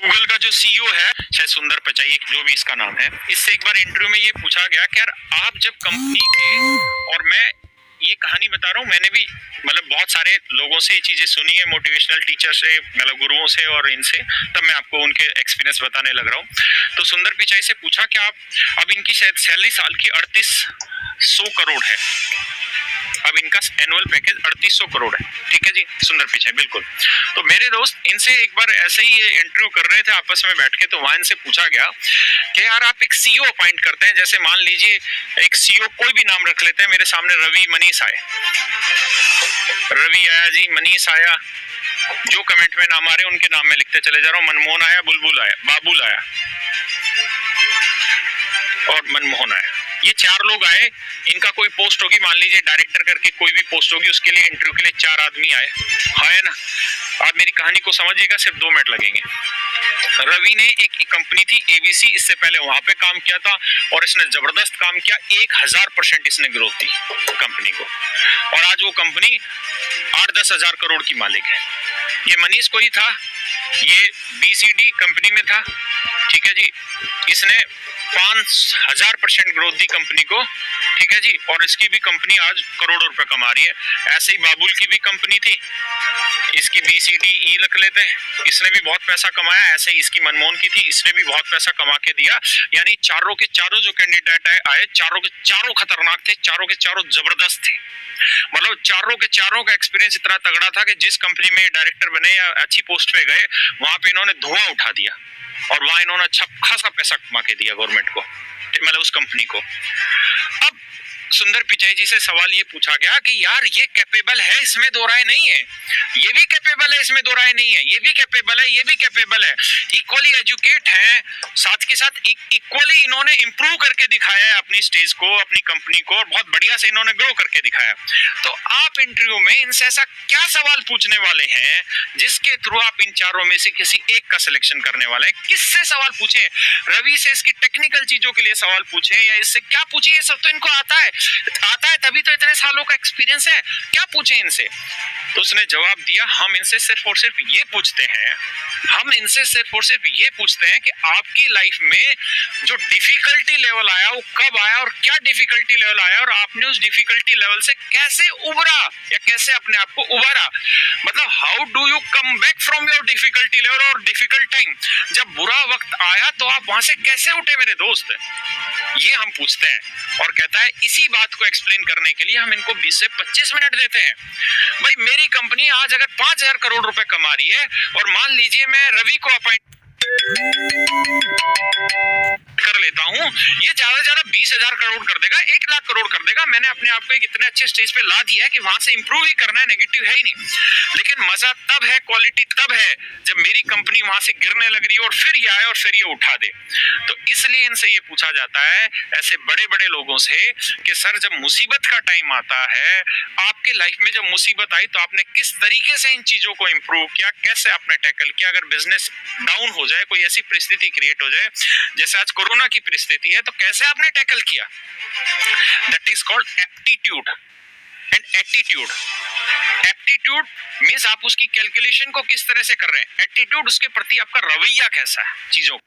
Google का जो CEO है, शायद सुंदर पिचाई जो भी इसका नाम है, इससे एक बार इंटरव्यू में ये पूछा गया कि यार आप जब कंपनी के, और मैं ये कहानी बता रहा हूँ, मैंने भी मतलब बहुत सारे लोगों से ये चीजें सुनी है, मोटिवेशनल टीचर से, मतलब गुरुओं से और इनसे, तब मैं आपको उनके एक्सपीरियंस बताने लग रहा हूँ। तो सुंदर पिचाई से पूछा कि आप, अब इनकी शायद सैलरी साल की 3800 करोड़ है, अब इनका एनुअल पैकेज 3800 करोड़ है, ठीक है जी, सुंदर पिचाई बिल्कुल। तो मेरे दोस्त इनसे एक बार ऐसे ही ये इंटरव्यू कर रहे थे आपस में बैठ के, तो वहां इनसे पूछा गया कि यार आप एक सीईओ अपॉइंट करते हैं, जैसे मान लीजिए एक सीईओ कोई भी नाम रख लेते हैं, मेरे सामने रवि मनीष आए, रवि आया जी, मनीष आया, जो कमेंट में नाम आ रहे हैं उनके नाम में लिखते चले जा रहा हूँ, मनमोहन आया, बुलबुल आया, बाबुल आया और मनमोहन आया, ये 4 लोग आए, इनका कोई पोस्ट होगी, मान लीजिए डायरेक्टर करके कोई भी पोस्ट होगी, उसके लिए इंटरव्यू के लिए 4 आदमी आए, है ना। आप मेरी कहानी को समझिएगा, सिर्फ 2 मिनट लगेंगे। रवि ने एक कंपनी थी एबीसी, इससे पहले वहां पे काम किया था और इसने जबरदस्त काम किया, 1000% इसने ग्रोथ दी कंपनी को, और आज वो कंपनी 8-10 हजार करोड़ की मालिक है। ये मनीष कोई था, ये बीसीडी कंपनी में था, ठीक है जी, इसने 5000% ग्रोथ दी कंपनी को, ठीक है जी, और इसकी भी कंपनी आज करोड़ों रुपए कमा रही है। ऐसे ही बाबुल की भी कंपनी थी, इसकी बीसीडी रख लेते हैं, इसने भी बहुत पैसा कमाया। ऐसे ही इसकी मनमोहन की थी, इसने भी बहुत पैसा कमा के दिया। यानी चारों के चारों जो कैंडिडेट आए, चारों के चारों खतरनाक थे, चारों के चारों जबरदस्त थे, मतलब चारों के चारों का एक्सपीरियंस इतना तगड़ा था कि जिस कंपनी में डायरेक्टर बने या अच्छी पोस्ट पे गए, वहां पे इन्होंने धुआं उठा दिया और वहां इन्होंने अच्छा खासा पैसा कमा के दिया गवर्नमेंट को, मतलब उस कंपनी को। अब सुंदर पिचाई जी से सवाल ये पूछा गया कि यार ये कैपेबल है, इसमें दो राय नहीं है, ये भी कैपेबल है, इसमें दो राय नहीं है, ये भी कैपेबल है, ये भी कैपेबल है, इक्वली एजुकेट है, साथ के साथ इक्वली इन्होंने इंप्रूव करके दिखाया है अपनी स्टेज को, अपनी कंपनी को, और बहुत बढ़िया से इन्होंने ग्रो करके दिखाया। तो आप इंटरव्यू में इनसे ऐसा क्या सवाल पूछने वाले हैं जिसके थ्रू आप इन चारों में से किसी एक का सिलेक्शन करने वाले हैं? किससे सवाल पूछे? रवि से इसकी टेक्निकल चीजों के लिए सवाल पूछे या इससे क्या पूछे? ये सब तो इनको आता है तभी तो इतने सालों का एक्सपीरियंस है, क्या पूछे इनसे? तो उसने जवाब दिया, हम इनसे सिर्फ और सिर्फ ये पूछते हैं, हम इनसे सिर्फ और सिर्फ ये पूछते हैं कि आपकी लाइफ में जो डिफिकल्टी लेवल आया वो कब आया और क्या डिफिकल्टी लेवल आया और आपने उस डिफिकल्टी लेवल से कैसे उबरा या कैसे अपने आप को उबारा। मतलब how do you come back from your difficulty level और डिफिकल्ट टाइम, जब बुरा वक्त आया तो आप वहां से कैसे उठे मेरे दोस्त, ये हम पूछते हैं। और कहता है इसी बात को एक्सप्लेन करने के लिए हम इनको 20 से 25 मिनट देते हैं। भाई मेरी कंपनी आज अगर 5000 करोड़ रुपए कमा रही है और मान लीजिए मैं रवि को अपॉइंट कर लेता हूं, ये ज्यादा से ज्यादा 20,000 करोड़ कर देगा, 1 लाख करोड़ कर देगा। मैंने अपने आप को एक इतने अच्छे स्टेज पे ला दिया है कि वहां से इंप्रूव ही करना है, नेगेटिव है ही नहीं। लेकिन मजा तब है, क्वालिटी तब है जब मेरी कंपनी वहां से गिरने लग रही है और फिर ये आए और फिर ये उठा दे। तो इसलिए इनसे ये पूछा जाता है ऐसे बड़े बड़े लोगों से कि सर जब मुसीबत का टाइम आता है, आपके लाइफ में जब मुसीबत आई तो आपने किस तरीके से इन चीजों को इंप्रूव किया, कैसे आपने टैकल किया। अगर बिजनेस डाउन हो जाए, कोई ऐसी परिस्थिति क्रिएट हो जाए जैसे आज कोरोना की परिस्थिति है, तो कैसे आपने टैकल किया। That is called aptitude and attitude. Aptitude means आप उसकी कैलकुलेशन को किस तरह से कर रहे हैं, एटीट्यूड उसके प्रति आपका रवैया कैसा है चीजों।